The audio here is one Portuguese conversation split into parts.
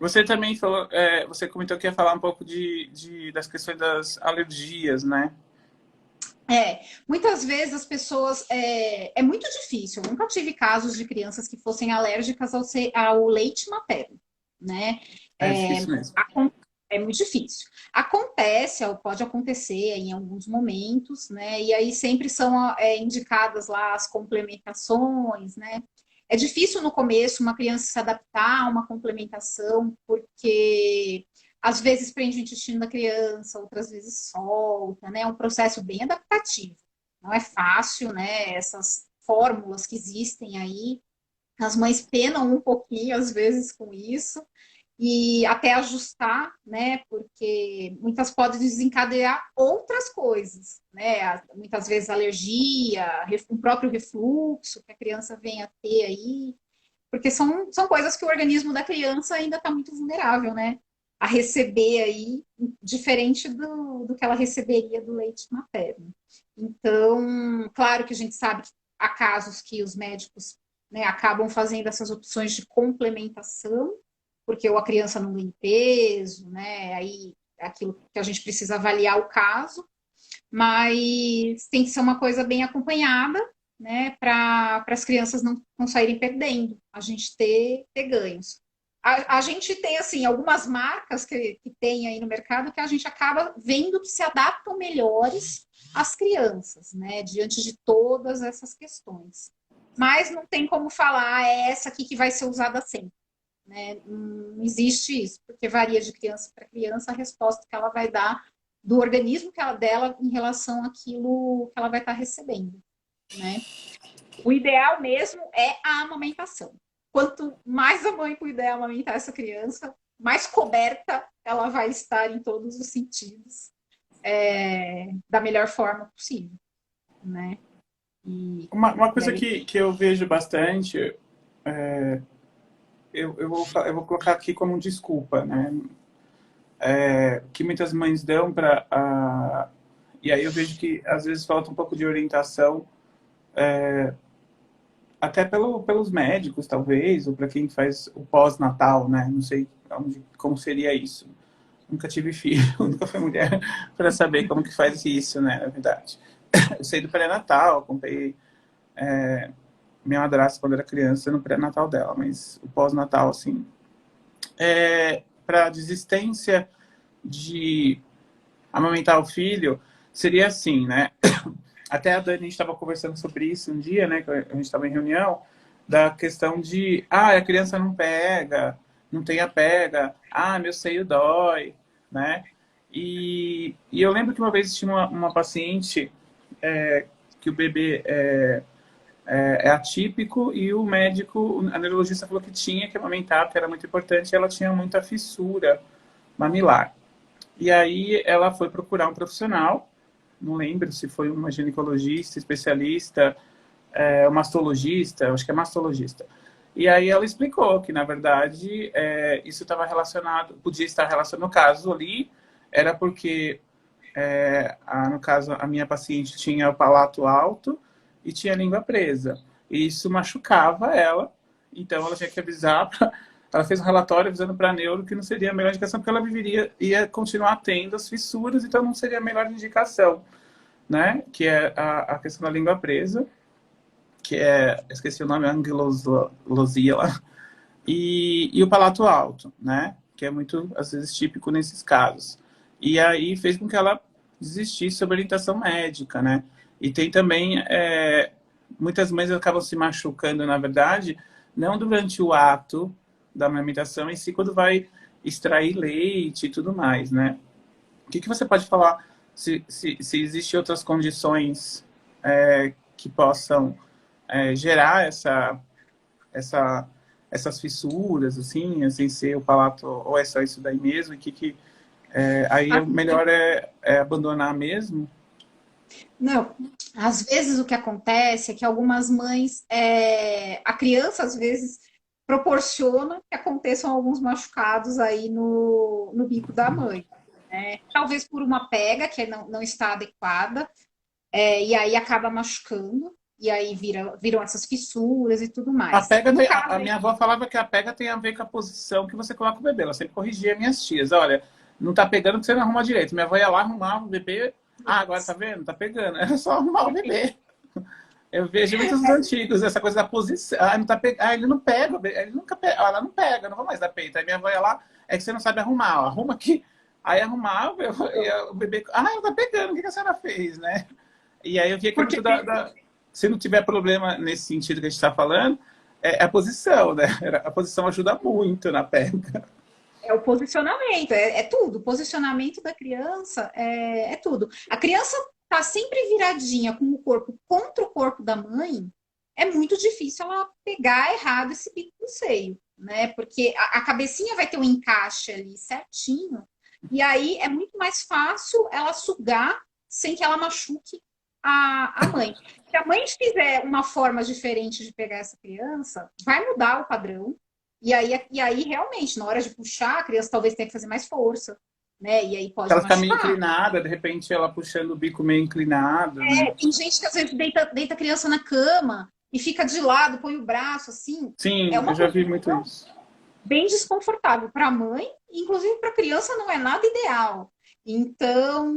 Você também falou, você comentou que ia falar um pouco das questões das alergias, né? Muitas vezes as pessoas. É muito difícil. Eu nunca tive casos de crianças que fossem alérgicas ao leite materno, né? É É, difícil mesmo. é muito difícil. Acontece, pode acontecer em alguns momentos, né? E aí sempre são indicadas lá as complementações, né? É difícil no começo uma criança se adaptar a uma complementação, porque às vezes prende o intestino da criança, outras vezes solta, né? É um processo bem adaptativo. Não é fácil, né? Essas fórmulas que existem aí, as mães penam um pouquinho às vezes com isso e até ajustar, né? Porque muitas podem desencadear outras coisas, né? Muitas vezes alergia, o próprio refluxo que a criança vem a ter aí, porque são coisas que o organismo da criança ainda está muito vulnerável, né? A receber aí, diferente do que ela receberia do leite materno. Então, claro que a gente sabe que há casos que os médicos, né, acabam fazendo essas opções de complementação, porque ou a criança não ganha peso, né? Aí é aquilo que a gente precisa avaliar o caso, mas tem que ser uma coisa bem acompanhada, né, para as crianças não saírem perdendo, a gente ter ganhos. A gente tem, assim, algumas marcas que tem aí no mercado que a gente acaba vendo que se adaptam melhores às crianças, né, diante de todas essas questões. Mas não tem como falar, é essa aqui que vai ser usada sempre, né? Não existe isso, porque varia de criança para criança a resposta que ela vai dar do organismo dela em relação àquilo que ela vai estar recebendo, né? O ideal mesmo é a amamentação. Quanto mais a mãe puder amamentar essa criança, mais coberta ela vai estar em todos os sentidos, da melhor forma possível, né? E, Uma e coisa aí, que eu vejo bastante, eu vou colocar aqui como desculpa, né? Que muitas mães dão para. E aí eu vejo que às vezes falta um pouco de orientação, até pelos médicos, talvez, ou para quem faz o pós-natal, né? Não sei como seria isso. Nunca tive filho, nunca fui mulher para saber como que faz isso, né? Na verdade. Eu sei do pré-natal, acompanhei minha madrasta quando era criança no pré-natal dela, mas o pós-natal, assim, para desistência de amamentar o filho, seria assim, né? Até a Dani, a gente estava conversando sobre isso um dia, né? Que a gente estava em reunião, da questão de, a criança não pega, não tem a pega, meu seio dói, né? E eu lembro que uma vez tinha uma paciente que o bebê é atípico e o médico, a neurologista falou que tinha que amamentar, que era muito importante, e ela tinha muita fissura mamilar. E aí ela foi procurar um profissional, não lembro se foi uma ginecologista, especialista, mastologista, acho que é mastologista. E aí ela explicou que, na verdade, isso estava relacionado, podia estar relacionado, no caso ali, era porque, no caso, a minha paciente tinha o palato alto e tinha a língua presa. E isso machucava ela, então ela tinha que avisar. Ela fez um relatório avisando para a neuro que não seria a melhor indicação, porque ela ia continuar tendo as fissuras, então não seria a melhor indicação, né? Que é a questão da língua presa, que esqueci o nome, anquilosia lá, e o palato alto, né? Que é muito, às vezes, típico nesses casos. E aí fez com que ela desistisse sobre orientação médica, né? E tem também, muitas mães acabam se machucando, na verdade, não durante o ato da amamentação, em si quando vai extrair leite e tudo mais, né? O que você pode falar se existem outras condições que possam gerar essa, essas fissuras, assim, sem ser o palato, ou é só isso daí mesmo, aí o melhor é abandonar mesmo? não, às vezes o que acontece é que algumas mães, a criança às vezes proporciona que aconteçam alguns machucados aí no bico da mãe, né? Talvez por uma pega que não está adequada, e aí acaba machucando, e aí viram essas fissuras e tudo A mais. pega No a caso, minha avó falava que a pega tem a ver com a posição que você coloca o bebê. Ela sempre corrigia minhas tias. Olha, não tá pegando porque você não arruma direito. Minha avó ia lá, arrumava o bebê. Ah, agora tá vendo? Tá pegando. Era só arrumar o bebê. Eu vejo muitos dos antigos, essa coisa da posição. Ah, não tá ele não pega, ele nunca pega. Ah, ela não pega, não vou mais dar peito. Aí minha avó ia lá, é que você não sabe arrumar, ó, arruma aqui. Aí arrumava, o bebê. Ah, ela tá pegando, o que a senhora fez, né? E aí eu via que é muito porque se não tiver problema nesse sentido que a gente está falando, é a posição, né? A posição ajuda muito na pega. é o posicionamento, é tudo. O posicionamento da criança é tudo. A criança tá sempre viradinha com o corpo contra o corpo da mãe, é muito difícil ela pegar errado esse bico do seio, né? Porque a cabecinha vai ter um encaixe ali certinho, e aí é muito mais fácil ela sugar sem que ela machuque a mãe. Se a mãe fizer uma forma diferente de pegar essa criança, vai mudar o padrão. E aí, realmente, na hora de puxar, a criança talvez tenha que fazer mais força, né? E aí pode Ela fica meio machucar. inclinada, de repente ela puxando o bico meio inclinado, né? Tem gente que às vezes deita a criança na cama e fica de lado, põe o braço assim. É Sim, eu uma já vi muito posição isso. bem desconfortável para a mãe, e inclusive para a criança não é nada ideal. Então,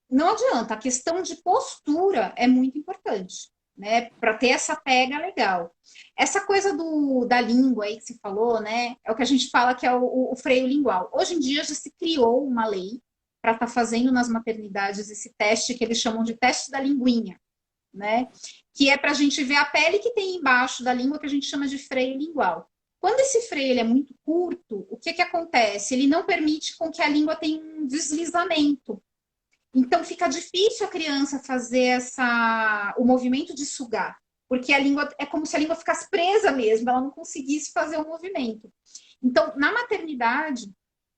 não adianta, a questão de postura é muito importante, né? Para ter essa pega legal. Essa coisa da língua aí que se falou, né? É o que a gente fala que é o freio lingual. Hoje em dia já se criou uma lei para estar fazendo nas maternidades esse teste que eles chamam de teste da linguinha, né? Que é para a gente ver a pele que tem embaixo da língua, que a gente chama de freio lingual. Quando esse freio ele é muito curto, o que acontece? Ele não permite com que a língua tenha um deslizamento. Então fica difícil a criança fazer o movimento de sugar, porque a língua é como se a língua ficasse presa mesmo, ela não conseguisse fazer o movimento. Então, na maternidade,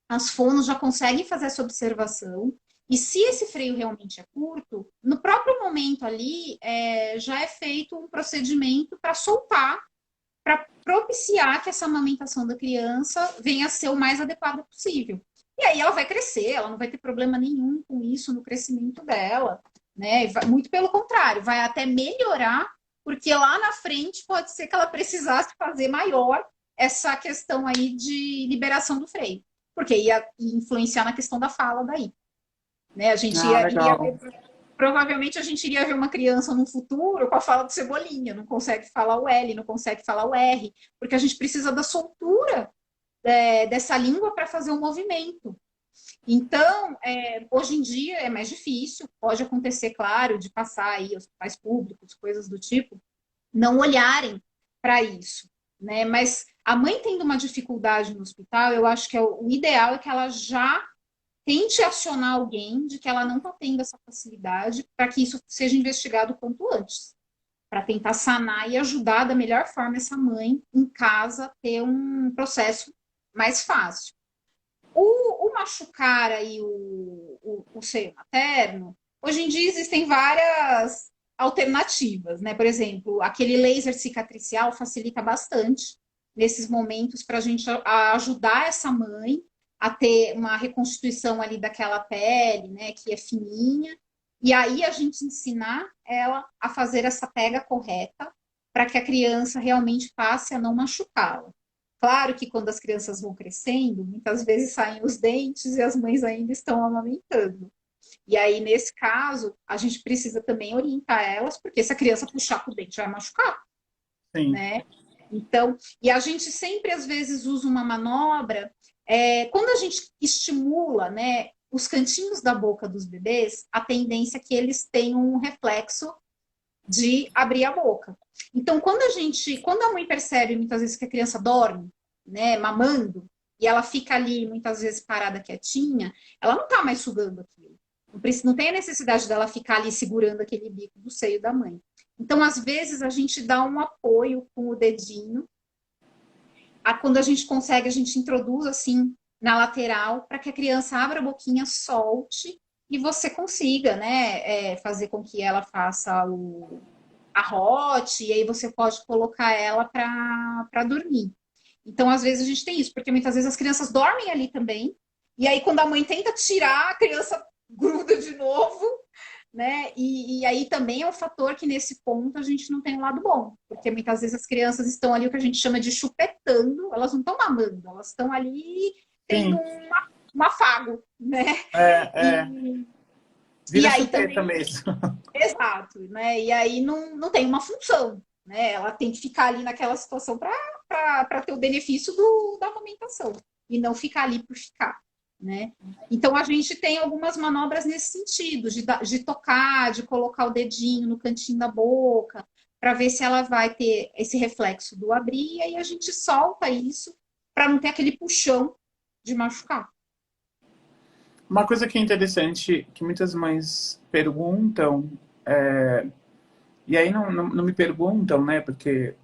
as fonos já conseguem fazer essa observação. E se esse freio realmente é curto, no próprio momento ali, já é feito um procedimento para soltar, para propiciar que essa amamentação da criança venha a ser o mais adequada possível. E aí ela vai crescer, ela não vai ter problema nenhum com isso no crescimento dela, né? Muito pelo contrário, vai até melhorar, porque lá na frente pode ser que ela precisasse fazer maior essa questão aí de liberação do freio, porque ia influenciar na questão da fala daí, né? A gente Ah, iria ver, legal. provavelmente a gente iria ver uma criança no futuro com a fala do Cebolinha, não consegue falar o L, não consegue falar o R, porque a gente precisa da soltura dessa língua para fazer o movimento. Então, hoje em dia é mais difícil, pode acontecer, claro, de passar aí hospitais públicos, coisas do tipo, não olharem para isso, né? Mas a mãe tendo uma dificuldade no hospital, eu acho que o ideal é que ela já tente acionar alguém de que ela não está tendo essa facilidade para que isso seja investigado quanto antes, para tentar sanar e ajudar da melhor forma essa mãe em casa a ter um processo mais fácil. O machucar aí o seio materno, hoje em dia existem várias alternativas, né? Por exemplo, aquele laser cicatricial facilita bastante nesses momentos para a gente ajudar essa mãe a ter uma reconstituição ali daquela pele, né, que é fininha, e aí a gente ensinar ela a fazer essa pega correta para que a criança realmente passe a não machucá-la. Claro que quando as crianças vão crescendo, muitas vezes saem os dentes e as mães ainda estão amamentando. E aí, nesse caso, a gente precisa também orientar elas, porque se a criança puxar com o dente, vai machucar, Sim. né? Então, e a gente sempre, às vezes, usa uma manobra, quando a gente estimula, né, os cantinhos da boca dos bebês, a tendência é que eles tenham um reflexo de abrir a boca. Então, quando a mãe percebe muitas vezes que a criança dorme, né, mamando, e ela fica ali muitas vezes parada quietinha, ela não está mais sugando aquilo. Não tem a necessidade dela ficar ali segurando aquele bico do seio da mãe. Então, às vezes, a gente dá um apoio com o dedinho. Quando a gente consegue, a gente introduz assim na lateral para que a criança abra a boquinha, solte e você consiga, né, fazer com que ela faça a rote, e aí você pode colocar ela para dormir. Então, às vezes, a gente tem isso, porque muitas vezes as crianças dormem ali também, e aí quando a mãe tenta tirar, a criança gruda de novo, né? E aí também é um fator que nesse ponto a gente não tem um lado bom, porque muitas vezes as crianças estão ali o que a gente chama de chupetando, elas não estão mamando, elas estão ali tendo Sim, um afago, né? é, E, e vira aí chupeta também, mesmo. exato, né? E aí não tem uma função, né? Ela tem que ficar ali naquela situação para ter o benefício da amamentação e não ficar ali por ficar, né? Então a gente tem algumas manobras nesse sentido, de tocar, de colocar o dedinho no cantinho da boca, para ver se ela vai ter esse reflexo do abrir, e aí a gente solta isso para não ter aquele puxão de machucar. Uma coisa que é interessante, que muitas mães perguntam, e aí não me perguntam, né, porque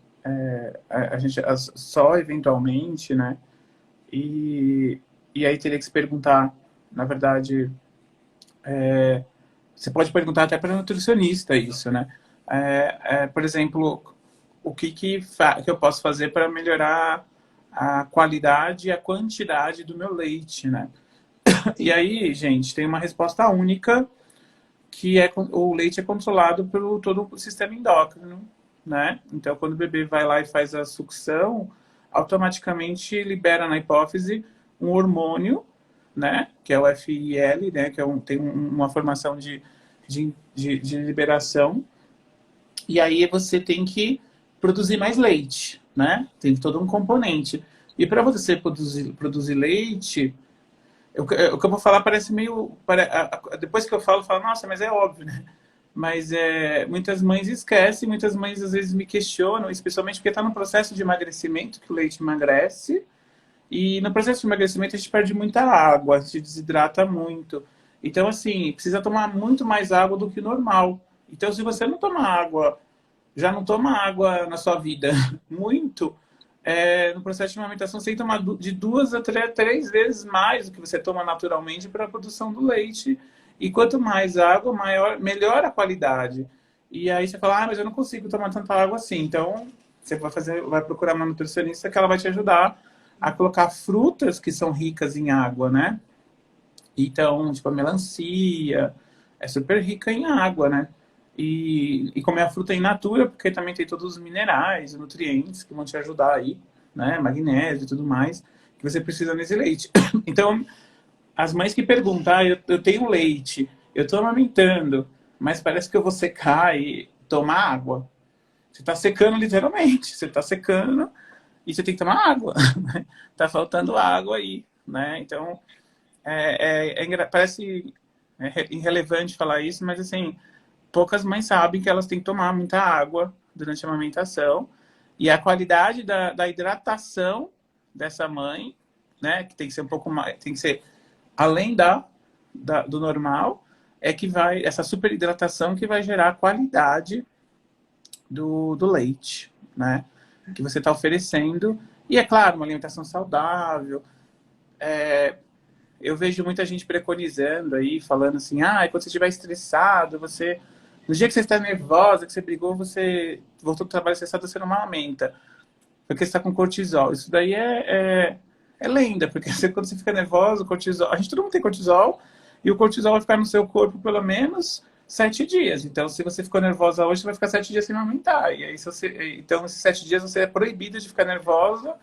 a gente só eventualmente, né, e, e aí teria que se perguntar, na verdade, você pode perguntar até para nutricionista isso, né? Por exemplo, o que eu posso fazer para melhorar a qualidade e a quantidade do meu leite, né? E Sim. aí, gente, tem uma resposta única que o leite é controlado pelo todo o sistema endócrino, né? Então, quando o bebê vai lá e faz a sucção, automaticamente libera na hipófise um hormônio, né? Que é o FIL, né? Que tem uma formação de liberação. E aí você tem que produzir mais leite, né? Tem todo um componente. E para você produzir leite, o que eu vou falar parece meio. Depois que eu falo, nossa, mas é óbvio, né? Mas muitas mães esquecem, muitas mães às vezes me questionam, especialmente porque está no processo de emagrecimento, que o leite emagrece. E no processo de emagrecimento a gente perde muita água, a gente desidrata muito. Então, assim, precisa tomar muito mais água do que o normal. Então, se você não toma água, já não toma água na sua vida muito, no processo de amamentação você tem que tomar de 2 a 3 vezes mais do que você toma naturalmente para a produção do leite. E quanto mais água, melhor a qualidade. E aí você fala, mas eu não consigo tomar tanta água assim. Então, você vai procurar uma nutricionista que ela vai te ajudar a colocar frutas que são ricas em água, né? Então, tipo, a melancia é super rica em água, né? E comer a fruta in natura, porque também tem todos os minerais, nutrientes que vão te ajudar aí, né? Magnésio e tudo mais, que você precisa nesse leite. Então, as mães que perguntam, eu tenho leite, eu tô amamentando, mas parece que eu vou secar e tomar água. Você tá secando literalmente, você tá secando e você tem que tomar água. Tá faltando água aí, né? Então, parece irrelevante falar isso, mas assim, poucas mães sabem que elas têm que tomar muita água durante a amamentação. E a qualidade da hidratação dessa mãe, né, que tem que ser um pouco mais, tem que ser além do normal, é que vai, essa superidratação que vai gerar a qualidade do leite, né, que você está oferecendo. E é claro, uma alimentação saudável. Eu vejo muita gente preconizando aí, falando assim, quando você estiver estressado, no dia que você está nervosa, que você brigou, você voltou do trabalho estressado, você não amamenta, porque você está com cortisol. Isso daí é lenda, porque quando você fica nervosa, o cortisol... todo mundo tem cortisol, e o cortisol vai ficar no seu corpo pelo menos 7 dias. Então, se você ficou nervosa hoje, você vai ficar 7 dias sem amamentar. E aí, então, esses 7 dias você é proibida de ficar nervosa,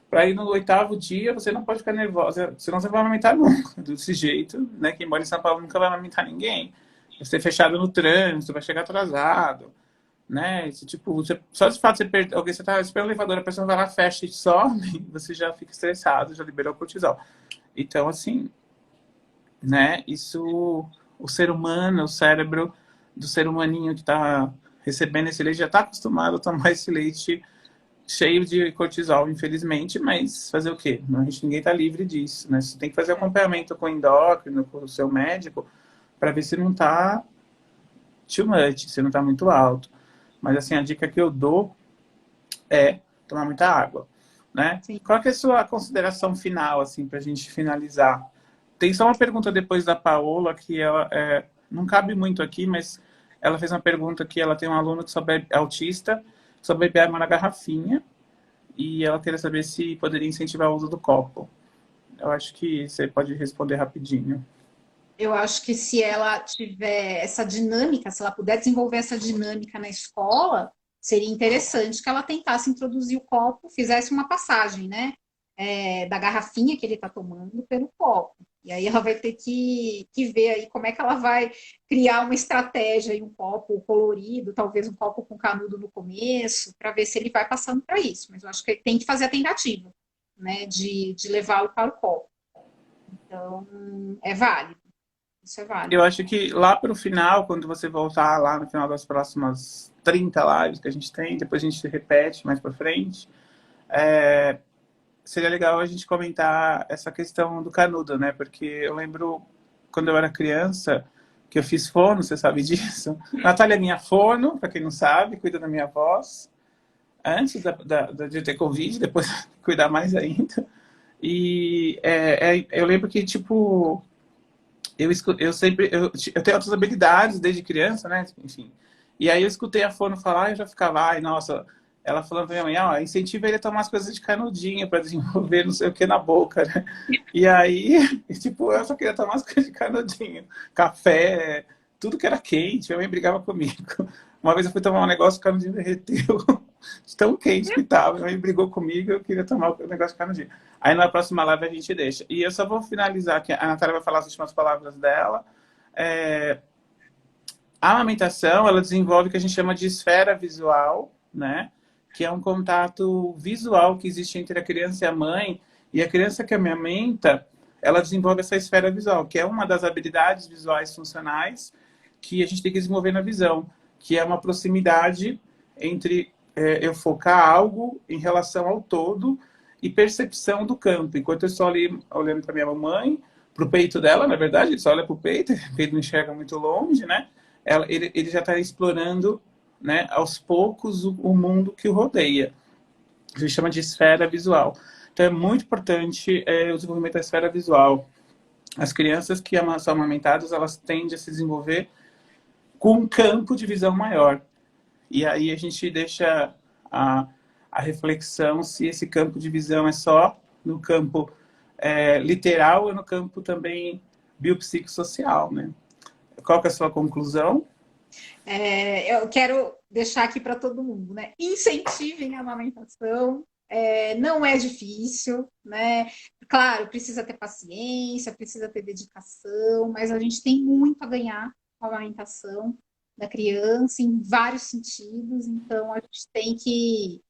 para ir no 8º dia, você não pode ficar nervosa, senão você não vai amamentar nunca, desse jeito, né? Quem mora em São Paulo nunca vai amamentar ninguém. Você é fechado no trânsito, vai chegar atrasado, né? Tipo, só de fato alguém, você tá esperando o elevador, a pessoa vai lá, fecha e some, você já fica estressado, já liberou o cortisol. Então, assim, né? Isso, o ser humano, o cérebro do ser humaninho que está recebendo esse leite já está acostumado a tomar esse leite cheio de cortisol, infelizmente, mas fazer o quê? Ninguém está livre disso, né? Você tem que fazer acompanhamento com o endócrino, com o seu médico, para ver se não está too much, se não está muito alto. Mas, assim, a dica que eu dou é tomar muita água, né? Sim. Qual que é a sua consideração final, assim, para a gente finalizar? Tem só uma pergunta depois da Paola, que ela não cabe muito aqui, mas ela fez uma pergunta que ela tem um aluno que só bebe, autista, só bebe água na garrafinha, e ela queria saber se poderia incentivar o uso do copo. Eu acho que você pode responder rapidinho. Eu acho que se ela tiver essa dinâmica, se ela puder desenvolver essa dinâmica na escola, seria interessante que ela tentasse introduzir o copo, fizesse uma passagem, né? Da garrafinha que ele está tomando pelo copo. E aí ela vai ter que ver aí como é que ela vai criar uma estratégia e um copo colorido, talvez um copo com canudo no começo, para ver se ele vai passando para isso. Mas eu acho que tem que fazer a tentativa, né, de levá-lo para o copo. Então, é válido. Isso é válido. Eu acho que lá para o final, quando você voltar lá no final das próximas 30 lives que a gente tem, depois a gente repete mais para frente, seria legal a gente comentar essa questão do canudo, né? Porque eu lembro quando eu era criança que eu fiz fono, você sabe disso. Natália é minha fono, para quem não sabe, cuida da minha voz. Antes de ter Covid, depois cuidar mais ainda. E eu lembro que, tipo, eu tenho outras habilidades desde criança, né? Enfim. E aí eu escutei a fono falar e eu já ficava, ai, nossa, ela falando pra minha mãe, ó, incentiva ele a tomar as coisas de canudinho para desenvolver não sei o que na boca, né? E aí, tipo, eu só queria tomar as coisas de canudinho. Café, tudo que era quente, minha mãe brigava comigo. Uma vez eu fui tomar um negócio, o canudinho derreteu. De tão quente que tava. Minha mãe brigou comigo, eu queria tomar o negócio de canudinho. Aí na próxima live a gente deixa. E eu só vou finalizar aqui, a Natália vai falar as últimas palavras dela. A amamentação, ela desenvolve o que a gente chama de esfera visual, né? Que é um contato visual que existe entre a criança e a mãe. E a criança que amamenta, ela desenvolve essa esfera visual, que é uma das habilidades visuais funcionais que a gente tem que desenvolver na visão, que é uma proximidade entre eu focar algo em relação ao todo e percepção do campo. Enquanto eu estou ali olhando para minha mamãe, para o peito dela, na verdade, ele só olha para o peito, o peito não enxerga muito longe, né? Ele já está explorando, né, aos poucos o mundo que o rodeia. A gente chama de esfera visual. Então é muito importante o desenvolvimento da esfera visual. As crianças que são amamentadas, elas tendem a se desenvolver com um campo de visão maior. E aí a gente deixa a reflexão se esse campo de visão é só no campo literal ou no campo também biopsicossocial, né? Qual que é a sua conclusão? Eu quero deixar aqui para todo mundo, né? Incentivem a amamentação. Não é difícil, né? Claro, precisa ter paciência, precisa ter dedicação, mas a gente tem muito a ganhar com a amamentação da criança em vários sentidos, então a gente tem que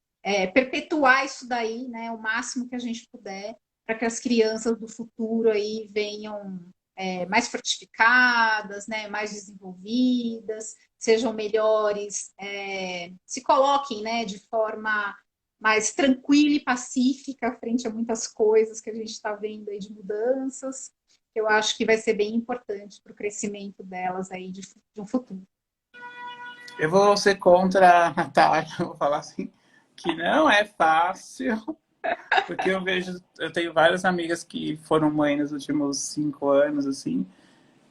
perpetuar isso daí, né? O máximo que a gente puder, para que as crianças do futuro aí venham mais fortificadas, né, mais desenvolvidas, sejam melhores, se coloquem, né, de forma mais tranquila e pacífica frente a muitas coisas que a gente está vendo aí de mudanças. Eu acho que vai ser bem importante para o crescimento delas aí de um futuro. Eu vou ser contra a Natália, vou falar assim, que não é fácil, porque eu tenho várias amigas que foram mães nos últimos 5 anos, assim,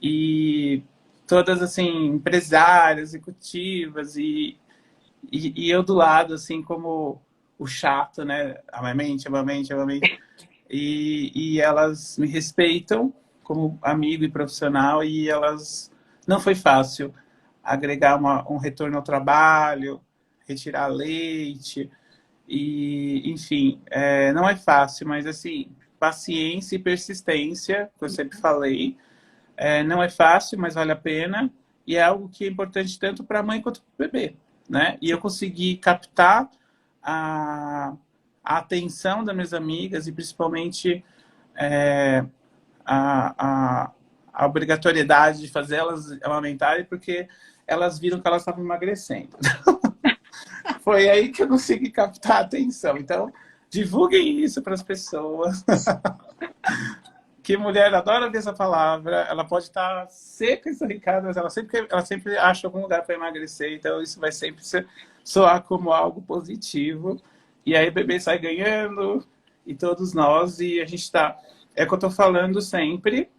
e todas, assim, empresárias, executivas, e eu do lado, assim, como o chato, né? Amamente, amamente, amamente. E elas me respeitam como amigo e profissional, e elas... Não foi fácil agregar um retorno ao trabalho, retirar leite, e, enfim, não é fácil, mas, assim, paciência e persistência, que eu sempre falei. Não é fácil, mas vale a pena. E é algo que é importante tanto para a mãe quanto para o bebê, né? E eu consegui captar a atenção das minhas amigas e principalmente a obrigatoriedade de fazer elas amamentarem porque elas viram que elas estavam emagrecendo. Foi aí que eu consegui captar a atenção. Então, divulguem isso para as pessoas. Que mulher adora ver essa palavra, ela pode estar seca e sorricada, mas ela sempre acha algum lugar para emagrecer, então isso vai sempre soar como algo positivo. E aí o bebê sai ganhando, e todos nós, e a gente está... É o que eu estou falando sempre,